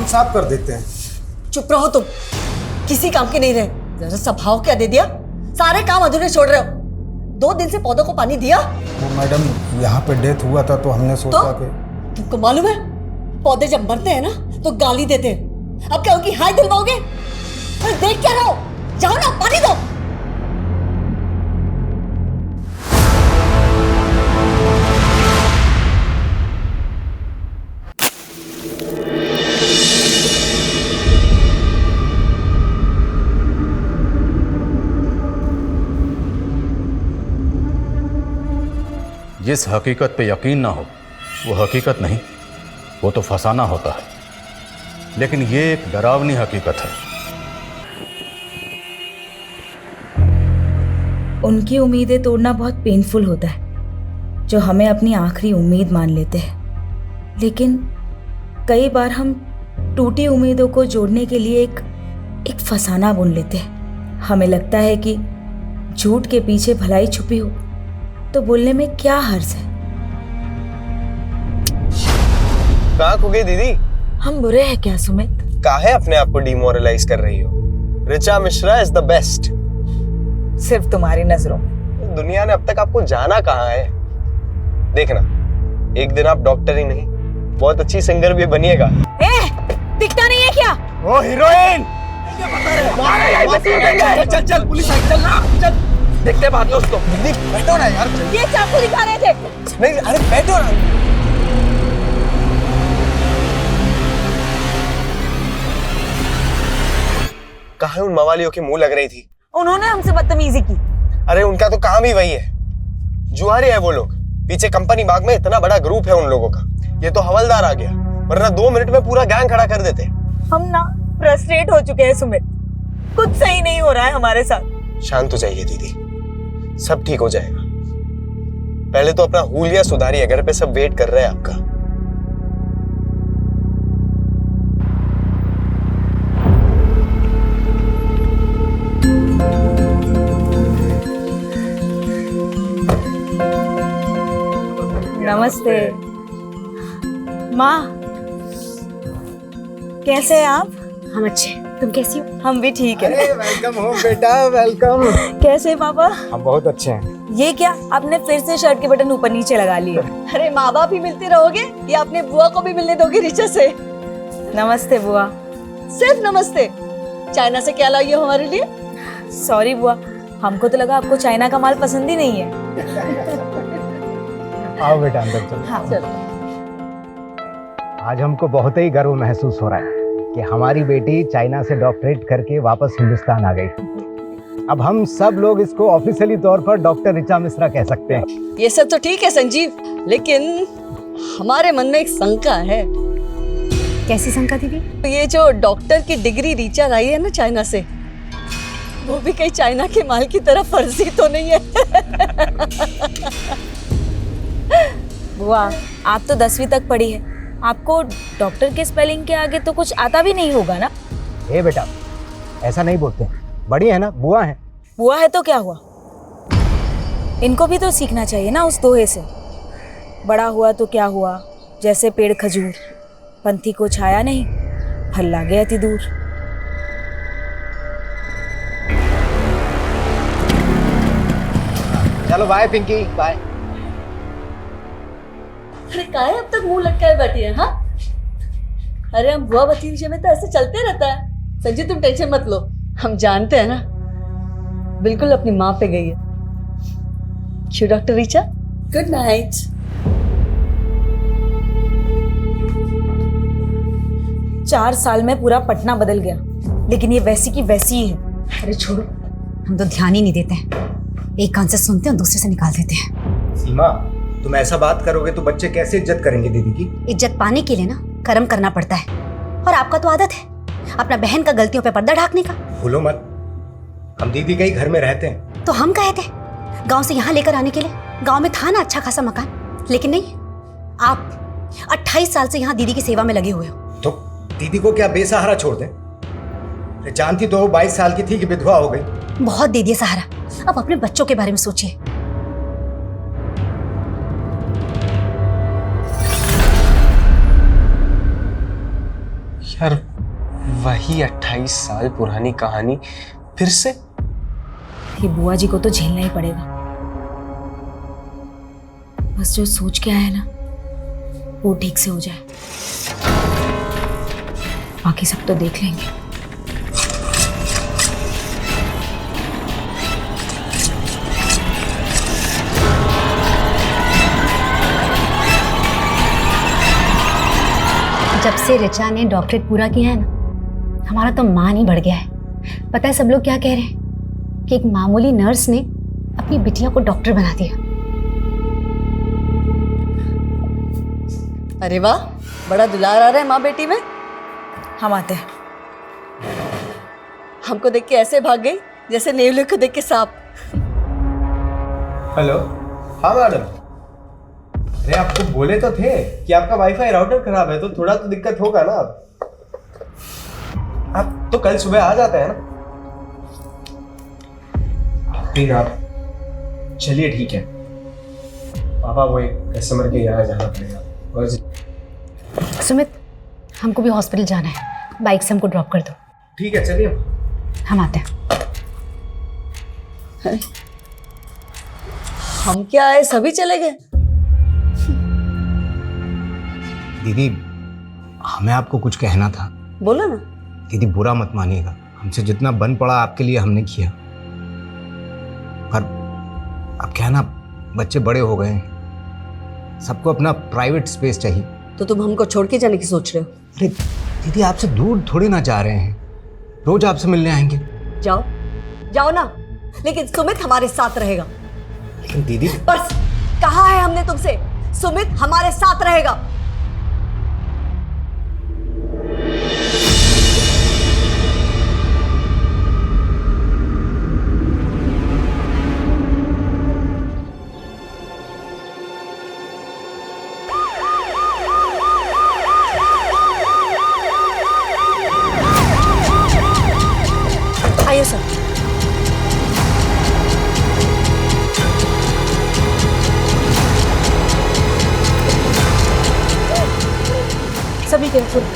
काम साफ कर देते हैं। चुप रहो तुम, किसी काम के नहीं रहे। जरा सा भाव क्या दे दिया, सारे काम अधूरे छोड़ रहे हो। 2 दिन से पौधों को पानी दिया? वो मैडम यहाँ पे डेथ हुआ था तो हमने सोचा कि तुमको मालूम है पौधे जब मरते हैं ना तो गाली देते हैं। अब क्या उनकी हाय दिलवाओगे? अरे देख क्या रहो, जाओ ना पानी दो। जिस हकीकत पे यकीन ना हो वो हकीकत नहीं, वो तो फसाना होता है। लेकिन ये एक डरावनी हकीकत है। उनकी उम्मीदें तोड़ना बहुत पेनफुल होता है, जो हमें अपनी आखिरी उम्मीद मान लेते हैं। लेकिन कई बार हम टूटी उम्मीदों को जोड़ने के लिए एक फसाना बुन लेते हैं। हमें लगता है कि झूठ के पीछे भलाई छुपी हो तो बोलने में क्या हर्ज है। कहाँ खो गई दीदी? हम बुरे हैं क्या सुमित? काहे अपने आप को डिमोरलाइज कर रही हो? Richa Mishra is the best. सिर्फ तुम्हारी नजरों में। दुनिया ने अब तक आपको जाना कहाँ है? देखना, एक दिन आप डॉक्टर ही नहीं बहुत अच्छी सिंगर भी बनिएगा। दिखता नहीं है क्या? वो हीरोइन। चल चल पुलिस आई, चल ना चल, देखते हैं बाद में उसको। दीदी बैठो ना यार। ये चाकू दिखा रहे थे। नहीं अरे बैठो ना। कहाँ उन मवालियों की मुंह लग रही थी? उन्होंने हमसे बदतमीजी की। अरे उनका तो काम ही वही है, जुआरे है वो लोग। पीछे कंपनी बाग में इतना बड़ा ग्रुप है उन लोगों का। ये तो हवलदार आ गया, वरना 2 मिनट में पूरा गैंग खड़ा कर देते। हम ना फ्रस्ट्रेट हो चुके हैं सुमित, कुछ सही नहीं हो रहा है हमारे साथ। शांत हो जाइए दीदी, सब ठीक हो जाएगा। पहले तो अपना हुलिया सुधारिए, घर पे सब वेट कर रहे हैं आपका। नमस्ते माँ, कैसे हैं आप? हम अच्छे, तुम कैसी हो? हम भी ठीक है। वेलकम हो बेटा, वेलकम। कैसे पापा? हम बहुत अच्छे हैं। ये क्या, आपने फिर से शर्ट के बटन ऊपर नीचे लगा लिए? अरे माँ बाप ही मिलते रहोगे या अपने बुआ को भी मिलने दोगे ऋचा से? नमस्ते बुआ। सिर्फ नमस्ते? चाइना से क्या लाई हो हमारे लिए? सॉरी बुआ, हमको तो लगा आपको चाइना का माल पसंद ही नहीं है। आओ बेटा अंदर चलो। हाँ चलो। आज हमको बहुत ही गर्व महसूस हो रहा है कि हमारी बेटी चाइना से डॉक्टरेट करके वापस हिंदुस्तान आ गई। अब हम सब लोग इसको ऑफिशियली तौर पर डॉक्टर ऋचा मिश्रा कह सकते हैं। ये सब तो ठीक है संजीव, लेकिन हमारे मन में एक शंका है। कैसी शंका दीदी? ये जो डॉक्टर की डिग्री ऋचा लाई है ना चाइना से, वो भी कहीं चाइना के माल की तरह फर्जी तो नहीं है? बुआ, आप तो 10वीं तक पढ़ी है, आपको डॉक्टर के स्पेलिंग के आगे तो कुछ आता भी नहीं होगा ना? ए बेटा, ऐसा नहीं बोलते, बड़ी है ना, बुआ है। बुआ है तो क्या हुआ, इनको भी तो सीखना चाहिए ना उस दोहे से। बड़ा हुआ तो क्या हुआ, जैसे पेड़ खजूर, पंथी को छाया नहीं, फल लागे अति दूर। चलो बाय पिंकी, बाय। अरे काहे अब तक मुंह लटकाए बैठी है? हाँ, अरे हम बुआ भतीजे में तो ऐसे चलते रहता है। संजीव तुम टेंशन मत लो, हम जानते हैं ना, बिल्कुल अपनी माँ पे गई है। क्यों डॉक्टर ऋचा? Good night. चार साल में पूरा पटना बदल गया, लेकिन ये वैसी की वैसी ही है। अरे छोड़ो, हम तो ध्यान ही नहीं देते हैं। एक कान से सुनते हैं, दूसरे से निकाल देते हैं। सीमा, तुम ऐसा बात करोगे तो बच्चे कैसे इज्जत करेंगे दीदी की? इज्जत पाने के लिए ना कर्म करना पड़ता है, और आपका तो आदत है अपना बहन का गलतियों पे पर्दा ढाकने का। भूलो मत, हम दीदी के ही घर में रहते हैं। तो हम कहे थे गांव से यहाँ लेकर आने के लिए। गांव में था ना अच्छा खासा मकान, लेकिन नहीं, आप 28 साल से यहाँ दीदी की सेवा में लगे हुए हो। तो दीदी को क्या बेसहारा छोड़ दें? जानती तो 22 साल की थी कि विधवा हो गई। बहुत दे दिया सहारा, अब अपने बच्चों के बारे में सोचिए। यार वही 28 साल पुरानी कहानी फिर से। ये बुआ जी को तो झेलना ही पड़ेगा। बस जो सोच के आया है ना वो ठीक से हो जाए, बाकी सब तो देख लेंगे। जब से ऋचा ने डॉक्टरेट पूरा किया है ना, हमारा तो मान ही बढ़ गया है। पता है सब लोग क्या कह रहे हैं कि एक मामूली नर्स ने अपनी बिटिया को डॉक्टर बना दिया। अरे वाह, बड़ा दुलार आ रहा है माँ बेटी में। हम आते हैं। हमको देख के ऐसे भाग गई जैसे नेवले को देख के सांप। हेलो। हाँ मैडम। अरे आपको बोले तो थे कि आपका वाईफाई राउटर खराब है, तो थोड़ा तो दिक्कत होगा ना। आप तो कल सुबह आ जाते हैं ना। ठीक है आप चलिए, ठीक है। पापा वो एक कस्टमर के यहाँ जाना पड़ेगा। और सुमित, हमको भी हॉस्पिटल जाना है, बाइक से हमको ड्रॉप कर दो। ठीक है चलिए, हम आते हैं। हम क्या आए, सभी चले गए। दीदी हमें आपको कुछ कहना था। बोलो ना। दीदी बुरा मत मानिएगा, हमसे जितना बन पड़ा आपके लिए हमने किया, पर अब क्या है ना, बच्चे बड़े हो गए हैं, सबको अपना प्राइवेट स्पेस चाहिए। तो तुम हमको छोड़ के जाने की सोच रहे हो? अरे दीदी आपसे दूर थोड़ी ना जा रहे हैं, रोज आपसे मिलने आएंगे। जाओ जाओ ना, लेकिन सुमित हमारे साथ रहेगा। लेकिन दीदी बस कहा है हमने तुमसे, सुमित हमारे साथ रहेगा। आइए सर। सभी केयरफुल। सर,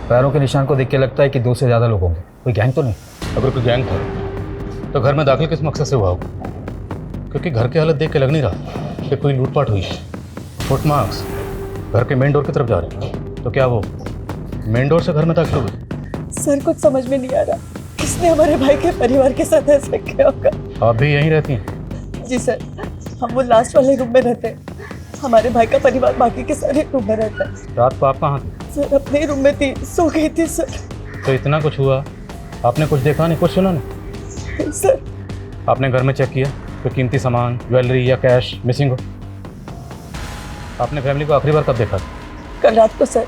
पैरों के निशान को देख के लगता है कि 2 से ज़्यादा लोग होंगे। कोई गैंग तो नहीं? अगर कोई गैंग था तो घर में दाखिल किस मकसद से हुआ होगा? क्योंकि घर की हालत देख के लग नहीं रहा कि कोई लूटपाट हुई है। फुटमार्क्स घर के मेन डोर की तरफ जा रहे हैं, तो क्या वो मेन डोर से घर में दाखिल हुए? सर कुछ समझ में नहीं आ रहा, किसने हमारे भाई के परिवार के साथ ऐसा किया होगा। आप भी यहीं रहती हैं? जी सर, हम वो लास्ट वाले रूम में रहते हैं। हमारे भाई का परिवार बाकी के सारे रूम में रहता है। रात को आप कहाँ थे? सर अपने रूम में थी, सो गई थी सर। तो इतना कुछ हुआ, आपने कुछ देखा नहीं, कुछ सुना नहीं? सर आपने घर में चेक किया कोई कीमती सामान, ज्वेलरी या कैश मिसिंग हो? आपने फैमिली को आखिरी बार कब देखा? कल रात को सर,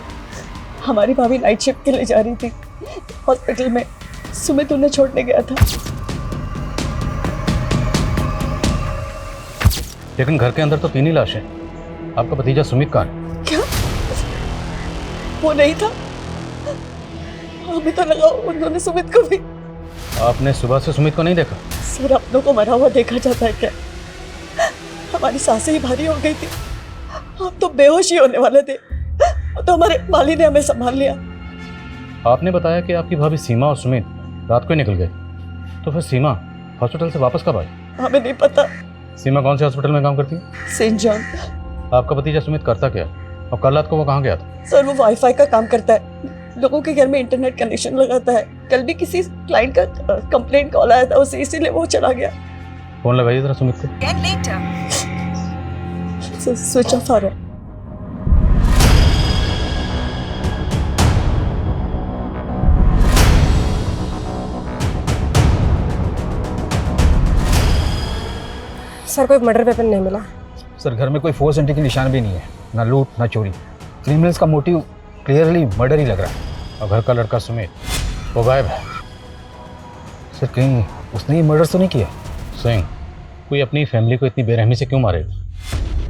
हमारी भाभी नाइट शिफ्ट के लिए जा रही थी हॉस्पिटल में, सुमित उन्हें छोड़ने गया था। लेकिन घर के अंदर तो 3 ही लाशें। आपका भतीजा सुमित कहाँ है? क्या वो नहीं था? हमें तो लगा उन्होंने सुमित को भी। आपने सुबह से सुमित को नहीं देखा? सर अपनों को मरा हुआ देखा जाता है क्या? हमारी सांसें ही भारी हो गई थी, हम तो बेहोश ही होने वाले थे, तो हमारे माली ने हमें संभाल लिया। आपने बताया कि आपकी भाभी सीमा और सुमित रात को ही निकल गए, तो फिर सीमा हॉस्पिटल से वापस कब आई? हमें नहीं पता। सीमा कौन से हॉस्पिटल में काम करती है? Saint John. आपका भतीजा सुमित करता क्या है? और कल रात को वो कहाँ गया था? सर वो वाईफाई का काम करता है, लोगों के घर में इंटरनेट कनेक्शन लगाता है। कल भी किसी क्लाइंट का कंप्लेंट कॉल आया था उसे, इसीलिए वो चला गया। फोन लगाइए जरा सुमित को। स्विच ऑफ आ रहा है। सर कोई मर्डर वेपन नहीं मिला। सर घर में कोई फोर्स एंट्री की निशान भी नहीं है, ना लूट ना चोरी। क्रिमिनल्स का मोटिव क्लियरली मर्डर ही लग रहा है। और घर का लड़का सुमित वो गायब है। सर कहीं उसने ये मर्डर तो नहीं किया? सिंह, कोई अपनी फैमिली को इतनी बेरहमी से क्यों मारेगा?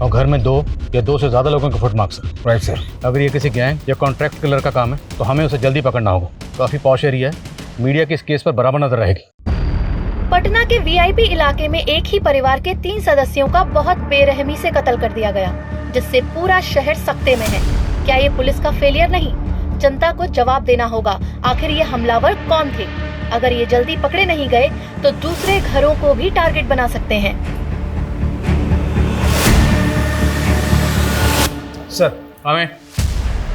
और घर में 2 या 2 से ज़्यादा लोगों के फुटमार्क्स हैं। Right sir. अगर ये किसी गैंग या कॉन्ट्रैक्ट किलर का काम है तो हमें उसे जल्दी पकड़ना होगा। काफ़ी पॉश एरिया है, मीडिया की इस केस पर बराबर नजर रहेगी। पटना के वीआईपी इलाके में एक ही परिवार के 3 सदस्यों का बहुत बेरहमी से कत्ल कर दिया गया, जिससे पूरा शहर सख्ते में है। क्या ये पुलिस का फेलियर नहीं? जनता को जवाब देना होगा, आखिर ये हमलावर कौन थे? अगर ये जल्दी पकड़े नहीं गए तो दूसरे घरों को भी टारगेट बना सकते हैं। सर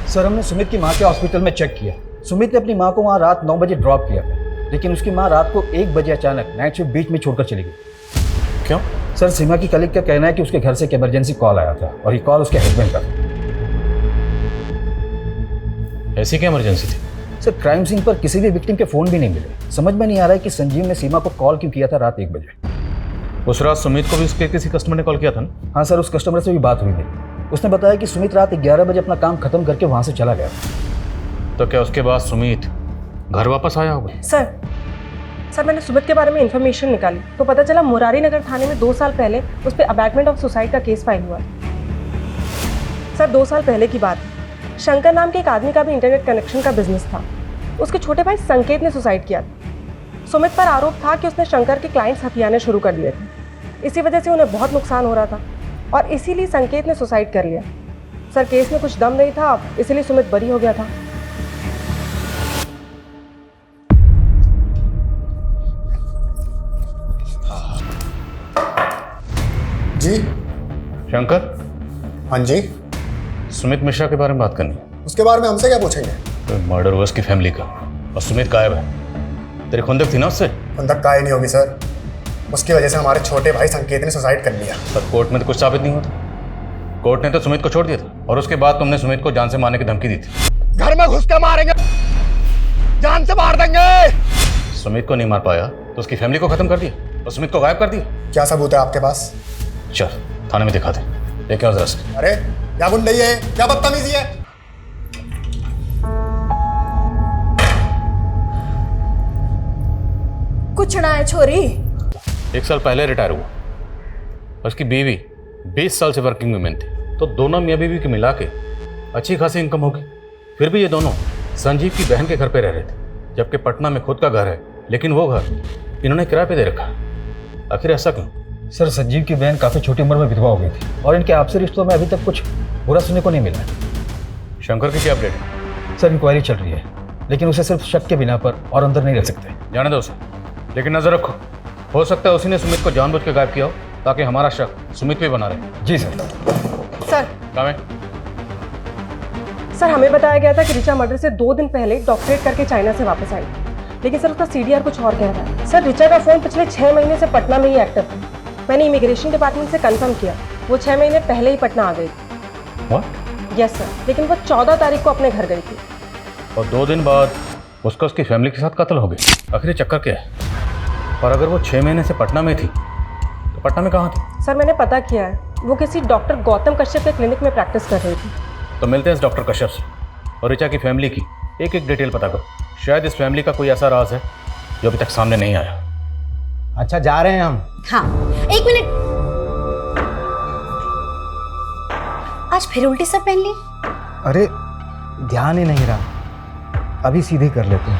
सर, हमने सुमित की माँ के हॉस्पिटल में चेक किया। सुमित ने अपनी माँ को वहाँ रात 9 बजे ड्रॉप किया था, लेकिन उसकी माँ रात को 1 बजे अचानक नाइट शिफ्ट बीच में छोड़कर चली गई। क्यों? सर, सीमा की कलीग का कहना है कि उसके घर से एक इमरजेंसी कॉल आया था और ये कॉल उसके हस्बैंड का था। ऐसी क्या इमरजेंसी थी? सर, क्राइम सीन पर किसी भी विक्टिम के फ़ोन भी नहीं मिले। समझ में नहीं आ रहा है कि संजीव ने सीमा को कॉल क्यों किया था रात 1 बजे। उस रात सुमित को भी उसके किसी कस्टमर ने कॉल किया था ना? हाँ सर, उस कस्टमर से भी बात हुई थी। उसने बताया कि सुमित रात 11 बजे अपना काम खत्म करके वहाँ से चला गया। तो क्या उसके बाद सुमित घर वापस आया होगा? सर मैंने सुमित के बारे में इंफॉर्मेशन निकाली तो पता चला मुरारी नगर थाने में 2 साल पहले उस पर अबैटमेंट ऑफ सुसाइड का केस फाइल हुआ। सर 2 साल पहले की बात है। शंकर नाम के एक आदमी का भी इंटरनेट कनेक्शन का बिजनेस था। उसके छोटे भाई संकेत ने सुसाइड किया था। सुमित पर आरोप था कि उसने शंकर के क्लाइंट्स हथियाने शुरू कर दिए थे। इसी वजह से उन्हें बहुत नुकसान हो रहा था और इसीलिए संकेत ने सुसाइड कर लिया। सर केस में कुछ दम नहीं था, इसीलिए सुमित बरी हो गया था। जी शंकर, हाँ जी, सुमित मिश्रा के बारे में बात करनी है। उसके बारे में हमसे क्या पूछेंगे? तो मर्डर हुआ उसकी फैमिली का और सुमित गायब है। तेरी खुंदक थी ना उससे? खुंदक काहे नहीं होगी सर, उसकी वजह से हमारे छोटे भाई संकेत ने सुसाइड कर लिया। पर कोर्ट में तो कुछ साबित नहीं होता। कोर्ट ने तो सुमित को छोड़ दिया था और उसके बाद तुमने सुमित को जान से मारने की धमकी दी थी। घर में घुस के मारेंगे, जान से मार देंगे। सुमित को नहीं मार पाया तो उसकी फैमिली को खत्म कर दिया और सुमित को गायब कर दिया। क्या सबूत है आपके पास? चल थाने में दिखा दे। ये क्या जरा से? अरे क्या गुंडई है, क्या बदतमीजी है? कुछ ना है छोरी। 1 साल पहले रिटायर हुआ और उसकी बीवी 20 साल से वर्किंग वुमेन थी, तो दोनों मियाँ बीवी के मिला के अच्छी खासी इनकम होगी। फिर भी ये दोनों संजीव की बहन के घर पे रह रहे थे, जबकि पटना में खुद का घर है, लेकिन वो घर इन्होंने किराए पे दे रखा। आखिर ऐसा क्यों? सर, संजीव की बहन काफ़ी छोटी उम्र में विधवा हो गई थी और इनके आपसी रिश्तों में अभी तक कुछ बुरा सुनने को नहीं मिला। शंकर की क्या अपडेट है? सर, इंक्वायरी चल रही है, लेकिन उसे सिर्फ शक के बिना पर और अंदर नहीं रख सकते। जाने दो उसे, लेकिन नजर रखो, हो सकता है उसी ने सुमित को जानबूझ के गायब किया हो ताकि हमारा शक सुमित पे बना रहे। जी सर। सर काम है? सर हमें बताया गया था कि रिचा मर्डर से 2 दिन पहले डॉक्टरेट करके चाइना से वापस आई, लेकिन सर उसका सीडीआर कुछ और कह रहा है। सर रिचा का फ़ोन पिछले 6 महीने से पटना में ही एक्टिव था। मैंने इमिग्रेशन डिपार्टमेंट से कंफर्म किया, वो 6 महीने पहले ही पटना आ गई थी। व्हाट? यस सर, लेकिन वो 14 तारीख को अपने घर गई थी। और 2 दिन बाद उसका उसकी फैमिली के साथ कत्ल हो गया। आखिर ये चक्कर क्या है? और अगर वो 6 महीने से पटना में थी तो पटना में कहाँ थी? सर मैंने पता किया है, वो किसी डॉक्टर गौतम कश्यप के क्लिनिक में प्रैक्टिस कर रही थी। तो मिलते हैं इस डॉक्टर कश्यप से और रिचा की फैमिली की एक एक डिटेल पता करो। शायद इस फैमिली का कोई ऐसा राज है जो अभी तक सामने नहीं आया। अच्छा, जा रहे हैं हम। हाँ, 1 मिनट। आज फिर उल्टी सब पहन ली? अरे ध्यान ही नहीं रहा, अभी सीधे कर लेते हैं।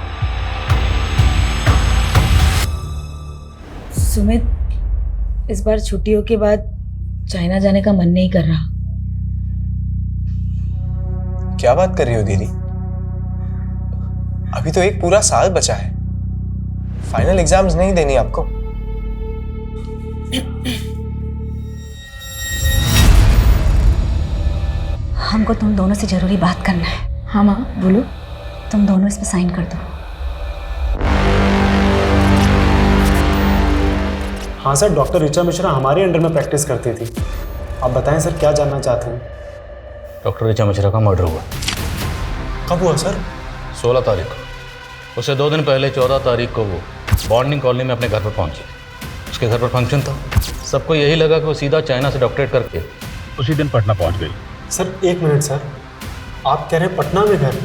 सुमित, इस बार छुट्टियों के बाद चाइना जाने का मन नहीं कर रहा। क्या बात कर रही हो दीदी? अभी तो एक पूरा साल बचा है, फाइनल एग्जाम्स नहीं देनी आपको? हमको तुम दोनों से जरूरी बात करना है। हाँ माँ बोलो। तुम दोनों इस पे साइन कर दो। हाँ सर, डॉक्टर रिचा मिश्रा हमारे अंडर में प्रैक्टिस करती थी। आप बताएं सर, क्या जानना चाहते हैं? डॉक्टर रिचा मिश्रा का मर्डर हुआ। कब हुआ सर? 16 तारीख को। उससे 2 दिन पहले 14 तारीख को वो बॉन्डिंग कॉलोनी में अपने घर पर पहुंची। उसके घर पर फंक्शन था। सबको यही लगा कि वो सीधा चाइना से डॉक्टरेट करके उसी दिन पटना पहुंच गई। सर 1 मिनट सर, आप कह रहे हैं पटना में घर?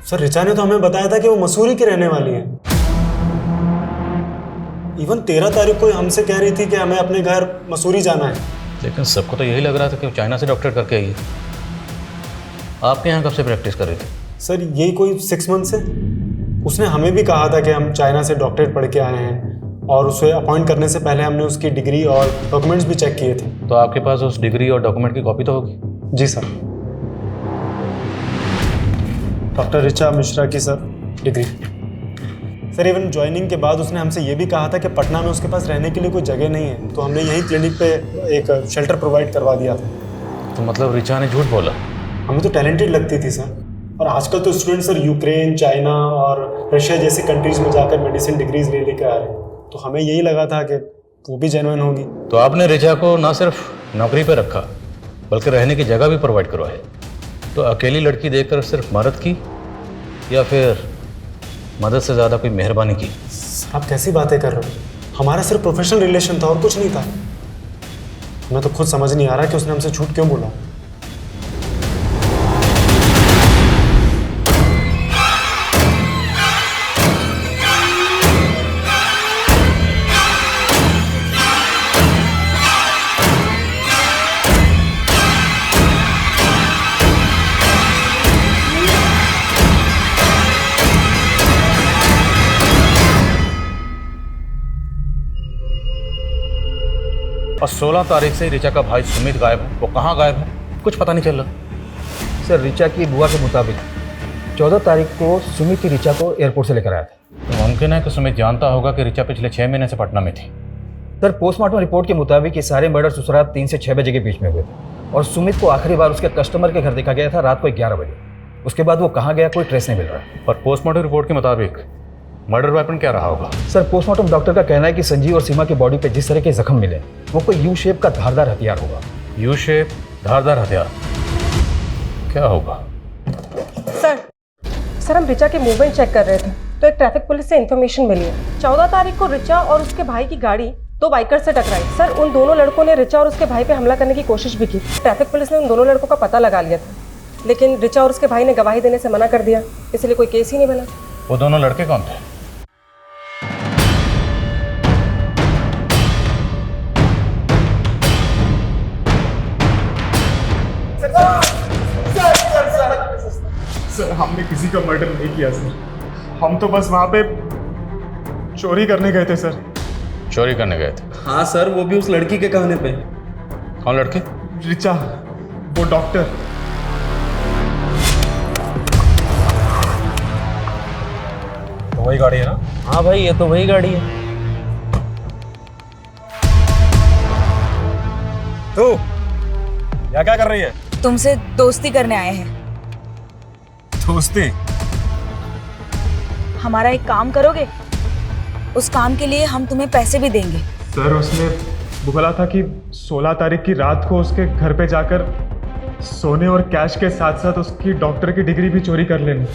सर रिचा ने तो हमें बताया था कि वो मसूरी की रहने वाली है। इवन 13 तारीख को हमसे कह रही थी कि हमें अपने घर मसूरी जाना है। लेकिन सबको तो यही लग रहा था कि वो चाइना से डॉक्टरेट करके आई है। आपके यहाँ कब से प्रैक्टिस कर रहे थे? सर यही कोई 6 मंथ से। उसने हमें भी कहा था कि हम चाइना से डॉक्टरेट पढ़ के आए हैं, और उसे अपॉइंट करने से पहले हमने उसकी डिग्री और डॉक्यूमेंट्स भी चेक किए थे। तो आपके पास उस डिग्री और डॉक्यूमेंट की कॉपी तो होगी? जी सर। डॉक्टर ऋचा मिश्रा की sir degree. Sir even joining के बाद उसने हमसे ये भी कहा था कि पटना में उसके पास रहने के लिए कोई जगह नहीं है, तो हमने यहीं क्लिनिक पे एक शेल्टर प्रोवाइड करवा दिया था। तो मतलब ऋचा ने झूठ बोला? हमें तो टैलेंटेड लगती थी सर, और आजकल तो स्टूडेंट सर यूक्रेन, चाइना और रशिया जैसे कंट्रीज में जाकर मेडिसिन डिग्रीज ले लेकर आ रहे हैं, तो हमें यही लगा था कि वो भी जेन्युइन होगी। तो आपने ऋचा को ना सिर्फ नौकरी पे रखा बल्कि रहने की जगह भी प्रोवाइड करवाई। तो अकेली लड़की देखकर सिर्फ मदद की या फिर मदद से ज़्यादा कोई मेहरबानी की? आप कैसी बातें कर रहे हो? हमारा सिर्फ प्रोफेशनल रिलेशन था और कुछ नहीं था। मैं तो खुद समझ नहीं आ रहा कि उसने हमसे झूठ क्यों बोला। और 16 तारीख से ऋचा का भाई सुमित गायब है। वो कहाँ गायब है कुछ पता नहीं चल रहा। सर ऋचा की बुआ के मुताबिक 14 तारीख को सुमित की ऋचा को एयरपोर्ट से लेकर आया था। तो मुमकिन है कि सुमित जानता होगा कि ऋचा पिछले 6 महीने से पटना में थी। सर पोस्टमार्टम रिपोर्ट के मुताबिक ये सारे मर्डर्स उस रात 3 से 6 बजे के बीच में हुए थे, और सुमित को आखिरी बार उसके कस्टमर के घर देखा गया था रात को 11 बजे। उसके बाद वो कहाँ गया कोई ट्रेस नहीं मिल रहा है। और पोस्टमार्टम रिपोर्ट के मुताबिक मर्डर वेपन क्या रहा होगा? सर पोस्टमार्टम डॉक्टर का कहना है कि संजीव और सीमा की बॉडी पे जिस तरह के जख्म मिले वो कोई यू शेप का धारदार हथियार होगा। यू शेप धारदार हथियार क्या होगा? सर हम ऋचा के मूवमेंट चेक कर रहे थे तो एक ट्रैफिक पुलिस से इन्फॉर्मेशन मिली है। 14 तारीख को ऋचा और उसके भाई की गाड़ी 2 बाइकर से टकराई। सर उन दोनों लड़कों ने ऋचा और उसके भाई पे हमला करने की कोशिश भी की। ट्रैफिक पुलिस ने उन दोनों लड़कों का पता लगा लिया था, लेकिन ऋचा और उसके भाई ने गवाही देने से मना कर दिया, इसलिए कोई केस ही नहीं बना। वो दोनों लड़के कौन थे? सर हमने किसी का मर्डर नहीं किया सर, हम तो बस वहाँ पे चोरी करने गए थे सर। चोरी करने गए थे? हाँ सर, वो भी उस लड़की के कहने पे। कौन लड़की? ऋचा, वो डॉक्टर। तो वही गाड़ी है ना? हाँ भाई ये तो वही गाड़ी है। तू क्या क्या कर रही है? तुमसे दोस्ती करने आए हैं। दोस्ती? हमारा एक काम करोगे? उस काम के लिए हम तुम्हें पैसे भी देंगे। सर उसने बोला था कि 16 तारीख की रात को उसके घर पे जाकर सोने और कैश के साथ साथ उसकी डॉक्टर की डिग्री भी चोरी कर लेनी।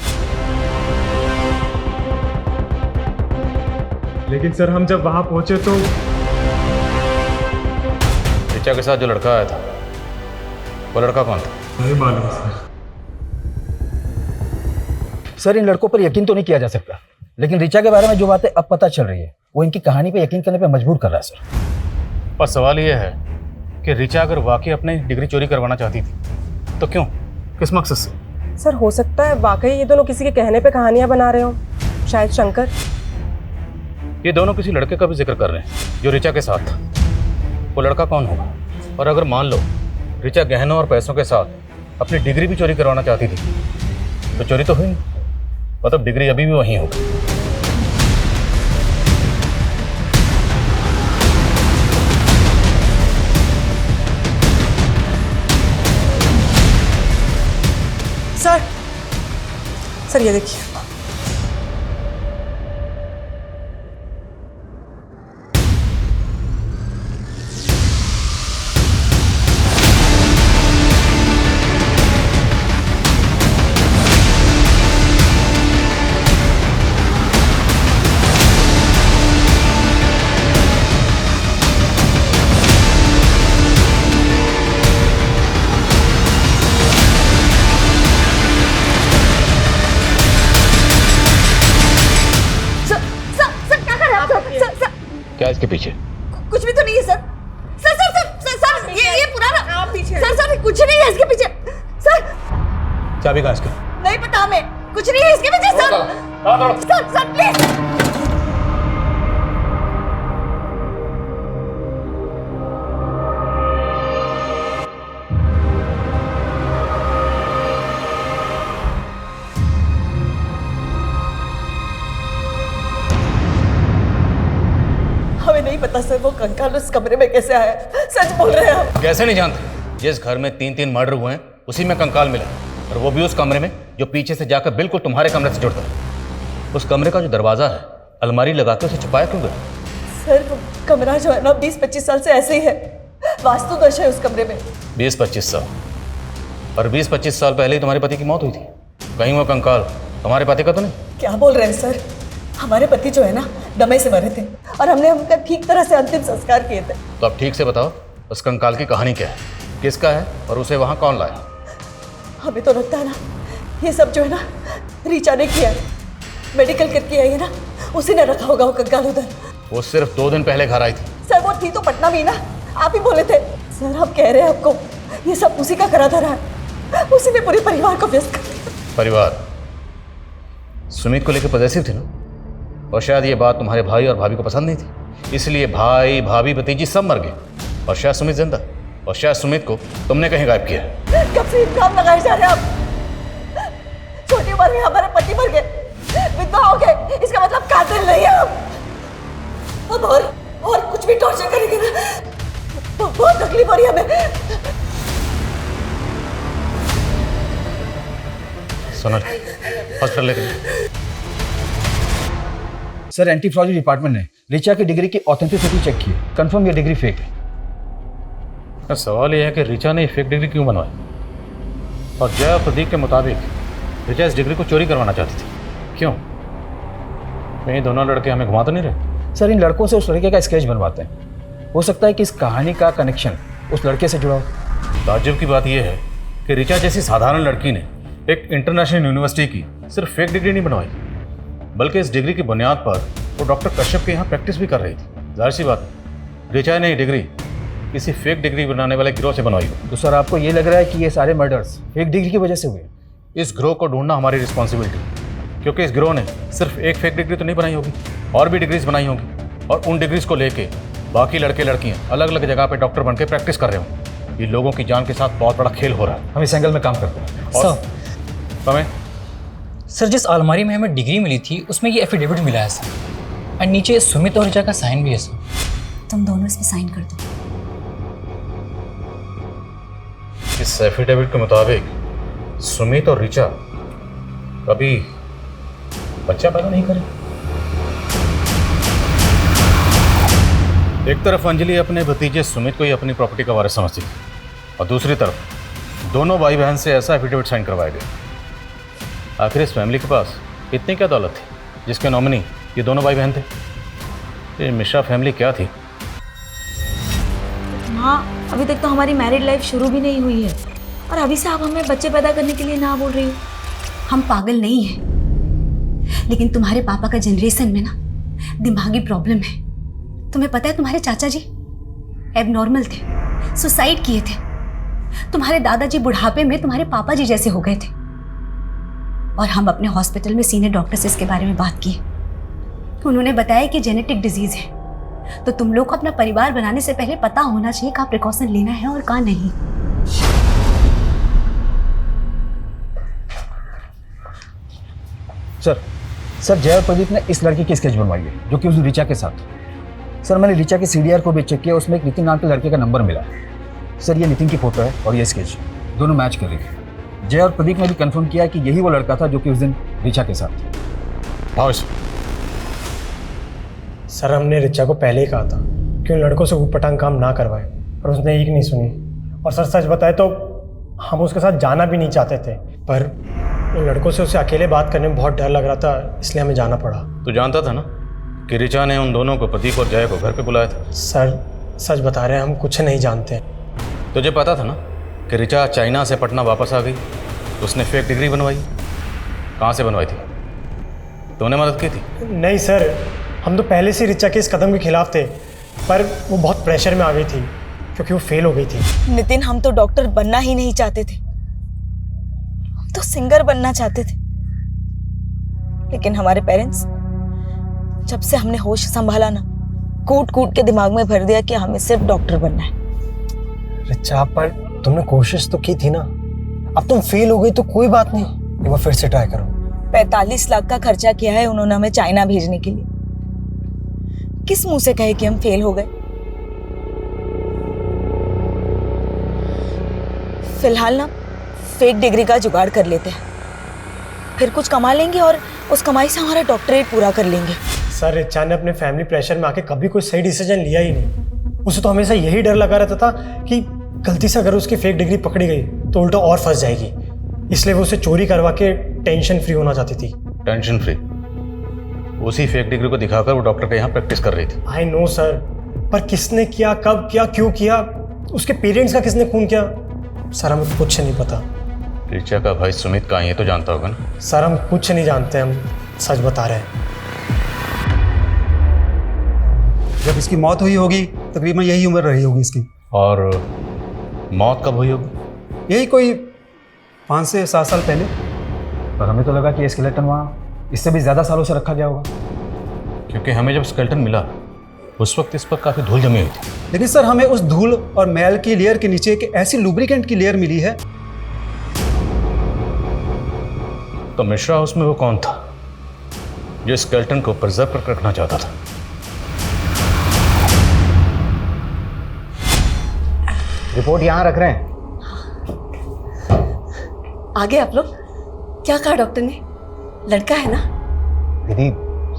लेकिन सर हम जब वहां पहुंचे तो ऋचा के साथ जो लड़का आया था वो लड़का कौन था? नहीं मालूम सर। सर इन लड़कों पर यकीन तो नहीं किया जा सकता, लेकिन ऋचा के बारे में जो बातें अब पता चल रही है वो इनकी कहानी पे यकीन करने पे मजबूर कर रहा है सर। पर सवाल ये है कि ऋचा अगर वाकई अपनी डिग्री चोरी करवाना चाहती थी तो क्यों, किस मकसद से? सर हो सकता है वाकई ये दोनों किसी के कहने पे कहानियां बना रहे हो, शायद शंकर। ये दोनों किसी लड़के का भी जिक्र कर रहे हैं जो ऋचा के साथ था। वो लड़का कौन होगा? और अगर मान लो ऋचा गहनों और पैसों के साथ अपनी डिग्री भी चोरी करवाना चाहती थी तो चोरी तो हुई नहीं, मतलब डिग्री अभी भी वहीं होगी। सर ये देखिए। क्या इसके पीछे? कुछ भी तो नहीं है sir. Sir sir sir sir, sir ये पुराना। आप पीछे। सर सर कुछ नहीं है इसके पीछे सर। चाबी कहाँ इसकी? नहीं पता हमें, कुछ नहीं है इसके पीछे सर। Sir sir please. पता सर वो कंकाल उस कमरे में कैसे आया। सच बोल रहे हैं आप? कैसे नहीं जानते? जिस घर में 3-3 मर्डर हुए हैं उसी में कंकाल मिला, और वो भी उस कमरे में जो पीछे से जाकर बिल्कुल तुम्हारे कमरे से जुड़ता है। उस कमरे का जो दरवाजा है अलमारी लगा के उसे छुपाया क्यों गया? सर वो कमरा जो है ना 20-25 साल से ऐसे ही है, वास्तु दोष है उस कमरे में। 20-25 साल? और 20-25 साल पहले ही तुम्हारे पति की मौत हुई थी। कहीं वो कंकाल तुम्हारे पति का तो नहीं? क्या बोल रहे हैं सर? हमारे पति जो है ना दमे से मरे थे और हमने उनका ठीक तरह से अंतिम संस्कार किए थे। तो अब ठीक से बताओ उस कंकाल की कहानी क्या है, किसका है और उसे वहाँ कौन लाया? हमें तो लगता है ना ये सब जो है ना रीचा ने किया है। मेडिकल करके आई है ना, उसी ने रखा होगा वो कंकाल उधर। वो सिर्फ 2 दिन पहले घर आई थी। सर वो थी तो पटना में ही ना, आप ही बोले थे। सर हम कह रहे हैं आपको ये सब उसी का करा धरा है, उसी ने पूरे परिवार को व्यस्त कर दिया। परिवार? सुमित को लेकर पॉजिटिव थी ना, और शायद ये बात तुम्हारे भाई और भाभी को पसंद नहीं थी, इसलिए भाई भाभी भतीजी सब मर गए, और शायद सुमित जिंदा, और शायद सुमित को तुमने कहीं गायब किया। कब से इल्जाम लगाए जा रहे हैं आप? छोटी उम्र में हमारे पति मर गए, विधवा हो गए, इसका मतलब कातिल नहीं है आप। अब और कुछ भी टॉर्चर करेंगे ना, बहुत तकलीफ हो रही है हमें। सोनल हॉस्पिटल लेकर सर एंटीफ्रॉजी डिपार्टमेंट ने ऋचा की डिग्री की ऑथेंटिसिटी चेक की, कंफर्म ये डिग्री फेक है। सवाल यह है कि ऋचा ने फेक डिग्री क्यों बनवाई, और जय और प्रदीप के मुताबिक ऋचा इस डिग्री को चोरी करवाना चाहती थी। क्यों? कहीं दोनों लड़के हमें घुमा तो नहीं रहे? सर इन लड़कों से उस लड़के का स्केच बनवाते हैं, हो सकता है कि इस कहानी का कनेक्शन उस लड़के से जुड़ा हो। ताज्जुब की बात यह है कि ऋचा जैसी साधारण लड़की ने एक इंटरनेशनल यूनिवर्सिटी की सिर्फ फेक डिग्री नहीं बनवाई, बल्कि इस डिग्री की बुनियाद पर वो डॉक्टर कश्यप के यहाँ प्रैक्टिस भी कर रही थी। जाहिर सी बात ऋचा ने ये डिग्री किसी फेक डिग्री बनाने वाले गिरोह से बनवाई हो। तो सर आपको ये लग रहा है कि ये सारे मर्डर्स फेक डिग्री की वजह से हुए? इस गिरोह को ढूंढना हमारी रिस्पॉन्सिबिलिटी, क्योंकि इस गिरोह ने सिर्फ एक फेक डिग्री तो नहीं बनाई होगी, और भी डिग्रीज बनाई होगी, और उन डिग्रीज को लेके बाकी लड़के लड़कियां अलग अलग जगह पे डॉक्टर बन के प्रैक्टिस कर रहे होंगे। ये लोगों की जान के साथ बहुत बड़ा खेल हो रहा है। हम इस एंगल में काम करते हैं। और सर जिस अलमारी में हमें डिग्री मिली थी उसमें ये एफिडेविट मिला है सर, और नीचे सुमित और ऋचा का साइन भी है सर। तुम दोनों इसमें साइन कर दो। इस एफिडेविट के मुताबिक सुमित और ऋचा कभी बच्चा पैदा नहीं करे। एक तरफ अंजलि अपने भतीजे सुमित को ही अपनी प्रॉपर्टी का वारिस समझती थी, और दूसरी तरफ दोनों भाई बहन से ऐसा एफिडेविट साइन करवाया गया। आखिर इस फैमिली के पास इतनी क्या दौलत थी जिसके नॉमिनी ये दोनों भाई बहन थे? ये मिश्रा फैमिली क्या थी? माँ अभी तक तो हमारी मैरिड लाइफ शुरू भी नहीं हुई है, और अभी से आप हमें बच्चे पैदा करने के लिए ना बोल रही हो। हम पागल नहीं हैं, लेकिन तुम्हारे पापा का जनरेशन में ना दिमागी प्रॉब्लम है। तुम्हें पता है तुम्हारे चाचा जी एबनॉर्मल थे, सुसाइड किए थे। तुम्हारे दादाजी बुढ़ापे में तुम्हारे पापा जी जैसे हो गए थे, और हम अपने हॉस्पिटल में सीनियर डॉक्टर से इसके बारे में बात की। उन्होंने बताया कि जेनेटिक डिजीज है, तो तुम लोग को अपना परिवार बनाने से पहले पता होना चाहिए कहाँ प्रिकॉशन लेना है और कहाँ नहीं। सर जय और प्रदीप ने इस लड़की की स्केच बनवाई है जो कि उस ऋचा के साथ। सर मैंने ऋचा के CDR को भी चेक किया, उसमें एक नितिन नाम के लड़के का नंबर मिला। सर ये नितिन की फोटो है और ये स्केच दोनों मैच कर रही है। जय और प्रदीप ने भी कंफर्म किया कि यही वो लड़का था जो कि उस दिन ऋचा के साथ। सर हमने ऋचा को पहले ही कहा था कि उन लड़कों से ऊटपटांग काम ना करवाए, पर उसने एक नहीं सुनी। और सर सच बताए तो हम उसके साथ जाना भी नहीं चाहते थे, पर उन लड़कों से उसे अकेले बात करने में बहुत डर लग रहा था, इसलिए हमें जाना पड़ा। तो जानता था ना कि ऋचा ने उन दोनों को, प्रदीप और जय को, घर पे बुलाया था? सर सच बता रहे हैं, हम कुछ नहीं जानते। तुझे पता था ना कि ऋचा चाइना से पटना वापस आ गई, तो उसने फेक डिग्री बनवाई। कहाँ से बनवाई थी? तूने मदद की थी? नहीं सर, हम तो पहले से ऋचा के इस कदम के खिलाफ थे, पर वो बहुत प्रेशर में आ गई थी क्योंकि वो फेल हो गई थी। नितिन हम तो डॉक्टर बनना ही नहीं चाहते थे, हम तो सिंगर बनना चाहते थे। लेकिन हमारे पेरेंट्स जब से हमने होश संभाला ना, कूट कूट के दिमाग में भर दिया कि हमें सिर्फ डॉक्टर बनना है। ऋचा पर तुमने कोशिश तो की थी ना, अब तुम फेल हो गई तो कोई बात नहीं, एक बार फिर से ट्राई करो। 45 लाख का खर्चा किया है उन्होंने हमें चाइना भेजने के लिए, किस मुंह से कहे कि हम फेल हो गए? फिलहाल ना फेक डिग्री का जुगाड़ कर लेते हैं, फिर कुछ कमा लेंगे और उस कमाई से हमारा डॉक्टरेट पूरा कर लेंगे। सर रिचा ने अपने फैमिली प्रेशर में आके कभी कोई सही डिसीजन लिया ही नहीं। उसे तो हमेशा यही डर लगा रहता था कि गलती से अगर उसकी फेक डिग्री पकड़ी गई तो उल्टा और फंस जाएगी, इसलिए वो उसे चोरी करवा के टेंशन फ्री होना चाहती थी। Tension free? उसी फेक डिग्री को दिखाकर वो डॉक्टर के यहाँ प्रैक्टिस कर रही थी। आई नो सर, पर किसने किया, कब किया, क्यों किया, उसके पेरेंट्स का किसने खून किया, सर हमें कुछ नहीं पता। रिचा का भाई सुमित कहाँ है ये तो जानता होगा ना? सर हम कुछ नहीं जानते, हम सच बता रहे हैं। जब इसकी मौत हुई होगी तकरीबन यही उम्र रही होगी इसकी। और मौत कब हुई होगी? यही कोई 5 से 7 साल पहले। पर हमें तो लगा कि स्केलेटन वहाँ इससे भी ज़्यादा सालों से रखा गया होगा, क्योंकि हमें जब स्केलेटन मिला उस वक्त इस पर काफ़ी धूल जमी हुई थी। लेकिन सर हमें उस धूल और मैल की लेयर के नीचे एक ऐसी लुब्रिकेंट की लेयर मिली है। तो मिश्रा हाउस में वो कौन था जो स्केलेटन को प्रिजर्व करके रखना चाहता था? रिपोर्ट यहाँ रख रहे हैं। आगे आप लोग क्या कहा डॉक्टर ने? लड़का है ना? दीदी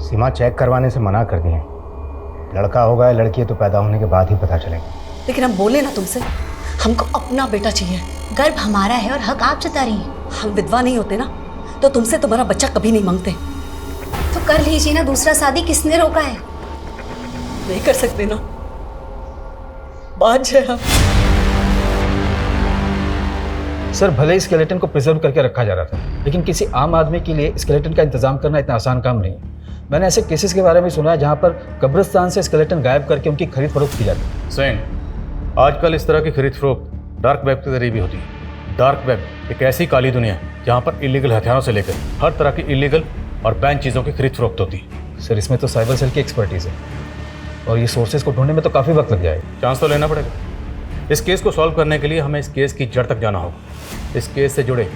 सीमा चेक करवाने से मना कर दिए। लड़का होगा या लड़की है तो पैदा होने के बाद ही पता चलेगा। लेकिन हम बोले ना तुमसे, हमको अपना बेटा चाहिए। गर्भ हमारा है और हक आप जता रही हैं। हम विधवा नहीं होते ना तो तुमसे तुम्हारा बच्चा कभी नहीं मांगते। तो कर लीजिए ना दूसरा शादी, किसने रोका है? नहीं कर सकते ना, बात है हम। सर भले ही स्केलेटन को प्रिजर्व करके रखा जा रहा था, लेकिन किसी आम आदमी के लिए स्केलेटन का इंतजाम करना इतना आसान काम नहीं है। मैंने ऐसे केसेस के बारे में सुना है जहां पर कब्रिस्तान से स्केलेटन गायब करके उनकी खरीद फरोख्त की जाती है। सेन, आजकल इस तरह की खरीद फरोख्त डार्क वेब के जरिए भी होती है। डार्क वेब एक ऐसी काली दुनिया है जहाँ पर इलीगल हथियारों से लेकर हर तरह की इलीगल और बैन चीज़ों की खरीद फरोख्त होती है। सर इसमें तो साइबर सेल की एक्सपर्टीज़ है और ये सोर्सेज को ढूंढने में तो काफ़ी वक्त लग जाएगा। चांस तो लेना पड़ेगा। इस केस को सॉल्व करने के लिए हमें इस केस की जड़ तक जाना होगा। इस केस से जुड़े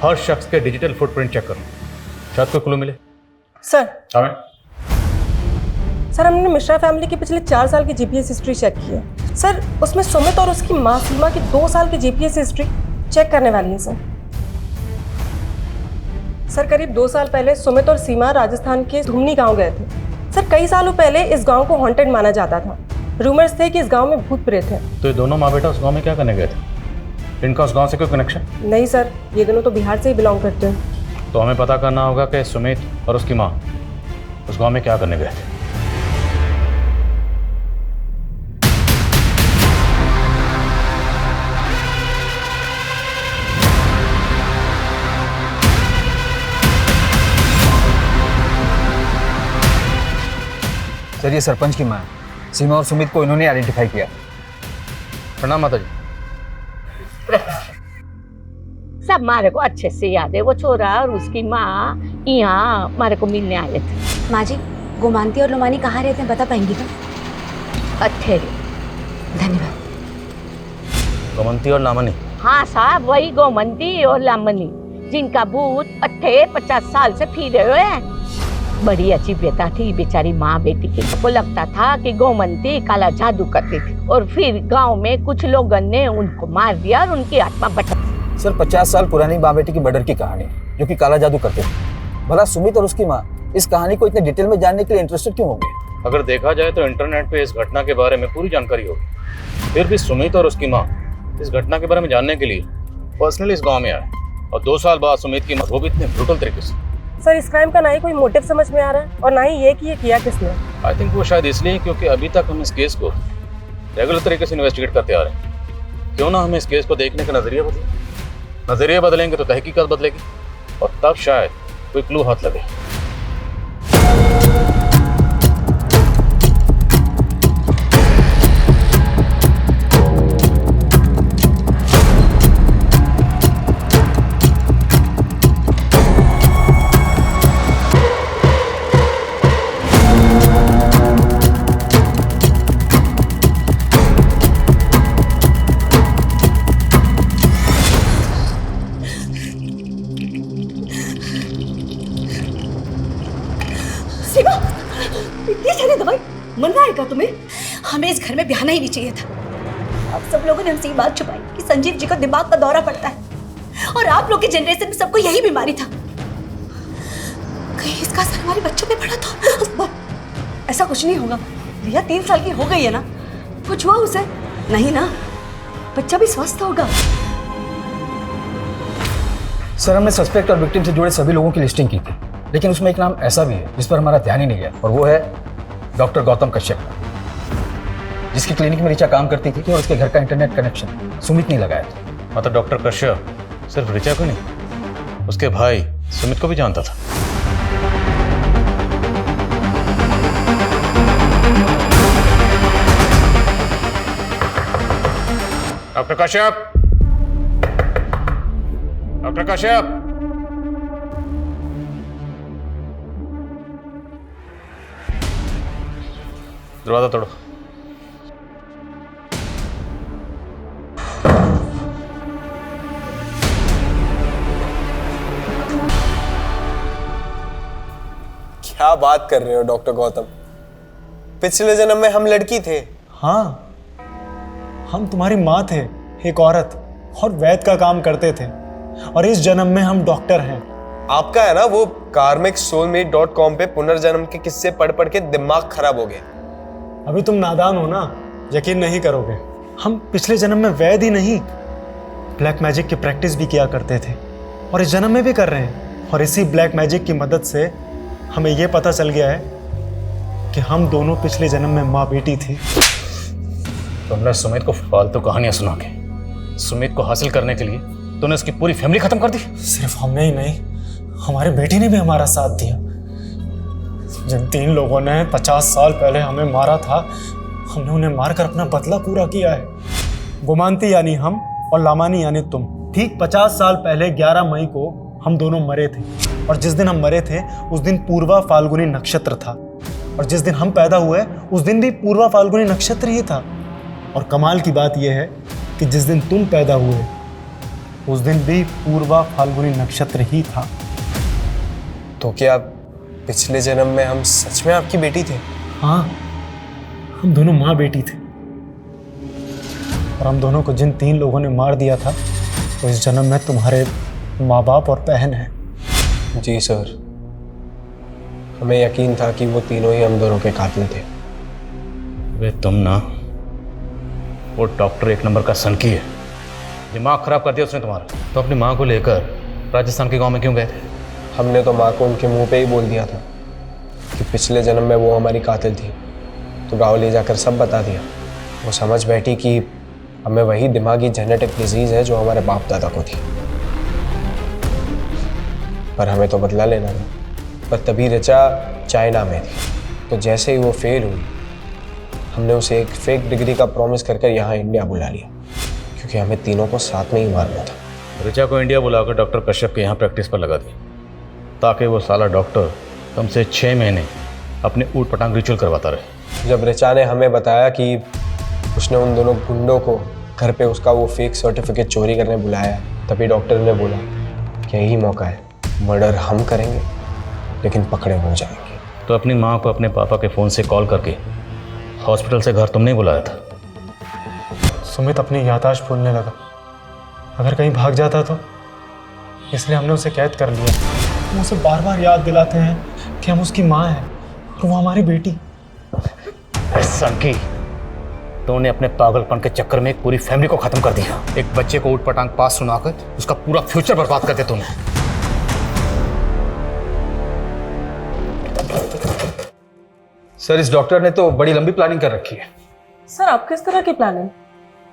हर शख्स के डिजिटल फुटप्रिंट चेक करो, शायद कोई क्लू मिले। सर हमें सर हमने मिश्रा फैमिली की पिछले 4 साल की जीपीएस हिस्ट्री चेक की है सर। उसमें सुमित और उसकी माँ सीमा की 2 साल की जीपीएस हिस्ट्री चेक करने वाली है सर। करीब 2 साल पहले सुमित और सीमा राजस्थान के धुमनी गांव गए थे सर। कई सालों पहले इस गांव को हॉन्टेड माना जाता था। रूमर्स थे कि इस गांव में भूत प्रेत है। तो ये दोनों माँ बेटा उस गांव में क्या करने गए थे? इनका उस गांव से कोई कनेक्शन? नहीं सर, ये दोनों तो बिहार से ही बिलोंग करते हैं। तो हमें पता करना होगा कि सुमित और उसकी माँ उस गांव में क्या करने गए थे। सर ये सरपंच की माँ है। सीमा और सुमित को इन्होंने आइडेंटिफाई किया। प्रणाम माता जी। सब मारे को अच्छे से याद है। वो छोरा और उसकी माँ यहाँ मारे को मिलने आए थे। माँ जी, गोमांती और लोमानी कहाँ रहते हैं बता पाएंगी क्या? अच्छे। धन्यवाद। गोमंती और लामनी? हाँ साहब, वही गोमंती और लामनी जिनका भूत 50 साल से फिरे हुए हैं। बड़ी अच्छी बेटा थी बेचारी माँ बेटी की। को लगता था कि गोमंती काला जादू करती थी और फिर गांव में कुछ लोगों ने उनको मार दिया और उनकी आत्मा भटक। सर 50 साल पुरानी माँ बेटी की मर्डर की कहानी जो कि काला जादू करते थे। भला सुमित और उसकी माँ इस कहानी को इतने डिटेल में जानने के लिए इंटरेस्टेड क्यों होंगे? अगर देखा जाए तो इंटरनेट पे इस घटना के बारे में पूरी जानकारी होगी। फिर भी सुमित और उसकी माँ इस घटना के बारे में जानने के लिए पर्सनली इस गाँव में आए और 2 साल बाद सुमित की मौत, वो भी इतने ब्रूटल तरीके से। सर इस क्राइम का ना ही कोई मोटिव समझ में आ रहा है और ना ही ये कि ये किया किसने। आई थिंक वो शायद इसलिए क्योंकि अभी तक हम इस केस को रेगुलर तरीके से इन्वेस्टिगेट करते आ रहे हैं। क्यों ना हम इस केस को देखने का नजरिया बदलें। नजरिया बदलेंगे तो तहकीकात बदलेगी और तब शायद कोई क्लू हाथ लगे। सीमा का तुम्हें? हमें इस घर में ब्याहना ही नहीं चाहिए था। आप सब लोगों ने हमसे ये बात छुपाई कि संजीव जी को दिमाग का दौरा पड़ता है और आप लोग की जनरेशन में सबको यही बीमारी था। कहीं इसका असर हमारे बच्चों पे पड़ा तो? ऐसा कुछ नहीं होगा। रिया 3 साल की हो गई है ना, कुछ हुआ उसे? नहीं ना, बच्चा भी स्वस्थ होगा। सर हमने सस्पेक्ट और विक्टिम से जुड़े सभी लोगों की लिस्टिंग की थी, लेकिन उसमें एक नाम ऐसा भी है जिस पर हमारा ध्यान ही नहीं गया, और वो है डॉक्टर गौतम कश्यप, जिसकी क्लिनिक में ऋचा काम करती थी और उसके घर का इंटरनेट कनेक्शन सुमित ने लगाया था। मतलब डॉक्टर कश्यप सिर्फ ऋचा को नहीं, उसके भाई सुमित को भी जानता था। डॉक्टर कश्यप, डॉक्टर कश्यप, दरवाजा तोड़ो। क्या बात कर रहे हो डॉक्टर गौतम? पिछले जन्म में हम लड़की थे। हाँ, हम तुम्हारी माँ थे, एक औरत, और वैद्य का काम करते थे, और इस जन्म में हम डॉक्टर हैं। आपका है ना वो karmicsoulmate.com पे पुनर्जन्म के किस्से पढ़ पढ़ के दिमाग खराब हो गया। अभी तुम नादान हो ना, यकीन नहीं करोगे। हम पिछले जन्म में वैद्य ही नहीं, ब्लैक मैजिक की प्रैक्टिस भी किया करते थे, और इस जन्म में भी कर रहे हैं। और इसी ब्लैक मैजिक की मदद से हमें यह पता चल गया है कि हम दोनों पिछले जन्म में माँ बेटी थी। तुमने सुमित को फालतू कहानियां सुना के सुमित को हासिल करने के लिए तूने उसकी पूरी फैमिली खत्म कर दी। सिर्फ हमने ही नहीं, हमारी बेटी ने भी हमारा साथ दिया। जिन 3 लोगों ने 50 साल पहले हमें मारा था, हमने उन्हें मारकर अपना बदला पूरा किया है। गोमांती यानी हम और लामानी यानी तुम। ठीक 50 साल पहले 11 मई को हम दोनों मरे थे, और जिस दिन हम मरे थे उस दिन पूर्वा फाल्गुनी नक्षत्र था, और जिस दिन हम पैदा हुए उस दिन भी पूर्वा फाल्गुनी नक्षत्र ही था। और कमाल की बात यह है कि जिस दिन तुम पैदा हुए उस दिन भी पूर्वा फाल्गुनी नक्षत्र ही था। तो क्या पिछले जन्म में हम सच में आपकी बेटी थे? हाँ, हम दोनों माँ बेटी थे, और हम दोनों को जिन 3 लोगों ने मार दिया था वो इस जन्म में तुम्हारे माँ बाप और बहन हैं। जी सर, हमें यकीन था कि वो तीनों ही हम दोनों के कातिल थे। वे तुम ना, वो डॉक्टर 1 नंबर का सनकी है, दिमाग खराब कर दिया उसने तुम्हारा। तो अपनी माँ को लेकर राजस्थान के गांव में क्यों गए थे? हमने तो माँ को उनके मुंह पे ही बोल दिया था कि पिछले जन्म में वो हमारी कातिल थी, तो गाँव ले जाकर सब बता दिया। वो समझ बैठी कि हमें वही दिमागी जेनेटिक डिजीज़ है जो हमारे बाप दादा को थी, पर हमें तो बदला लेना था। पर तभी ऋचा चाइना में थी, तो जैसे ही वो फेल हुई हमने उसे एक फेक डिग्री का प्रॉमिस करके यहाँ इंडिया बुला लिया, क्योंकि हमें तीनों को साथ में ही मारना था। ऋचा को इंडिया बुलाकर डॉक्टर कश्यप के यहाँ प्रैक्टिस पर लगा दी, ताकि वो साला डॉक्टर तुमसे 6 महीने अपने ऊट पटांग रिचुअल करवाता रहे। जब ऋचा ने हमें बताया कि उसने उन दोनों गुंडों को घर पे उसका वो फेक सर्टिफिकेट चोरी करने बुलाया, तभी डॉक्टर ने बोला कि यही मौका है, मर्डर हम करेंगे लेकिन पकड़े हो जाएंगे। तो अपनी माँ को अपने पापा के फ़ोन से कॉल करके हॉस्पिटल से घर तुमने बुलाया था। सुमित अपनी याददाश्त भूलने लगा, अगर कहीं भाग जाता तो, इसलिए हमने उसे कैद कर लिया। हम उसे बार बार याद दिलाते हैं कि हम उसकी माँ हैं और वो हमारी बेटी। सनकी, तूने अपने पागलपन के चक्कर में एक पूरी फैमिली को खत्म कर दिया। एक बच्चे को ऊट पटांग पास सुनाकर उसका पूरा फ्यूचर बर्बाद कर दिया तूने। सर इस डॉक्टर ने तो बड़ी लंबी प्लानिंग कर रखी है। सर आप किस तरह की प्लानिंग?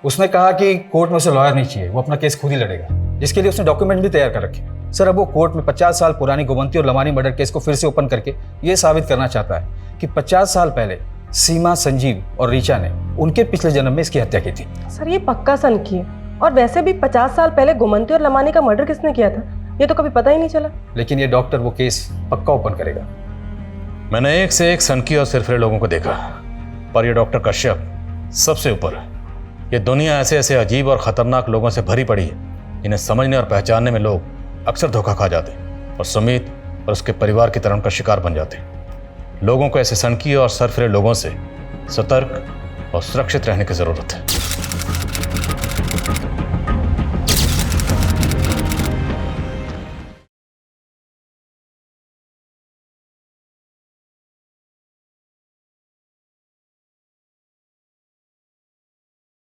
उसने कहा कि कोर्ट में उसे लॉयर नहीं चाहिए, वो अपना केस खुद ही लड़ेगा, जिसके लिए उसने डॉक्यूमेंट भी तैयार कर रखे हैं। सर अब वो कोर्ट में 50 साल पुरानी गोमंती और लमानी मर्डर केस को फिर से ओपन करके ये साबित करना चाहता है कि 50 साल पहले सीमा, संजीव और ऋचा ने उनके पिछले जन्म में इसकी हत्या की थी। सर ये पक्का सनकी है, और वैसे भी 50 साल पहले गोमंती और लमानी का मर्डर किसने किया था ये तो कभी पता ही नहीं चला। लेकिन ये डॉक्टर वो केस पक्का ओपन करेगा। मैंने एक से एक सनकी और सिरफिरे लोगों को देखा, पर ये डॉक्टर कश्यप सबसे ऊपर है। ये दुनिया ऐसे ऐसे अजीब और ख़तरनाक लोगों से भरी पड़ी है, इन्हें समझने और पहचानने में लोग अक्सर धोखा खा जाते हैं और सुमित और उसके परिवार की तरह का शिकार बन जाते हैं। लोगों को ऐसे सनकी और सरफिरे लोगों से सतर्क और सुरक्षित रहने की जरूरत है।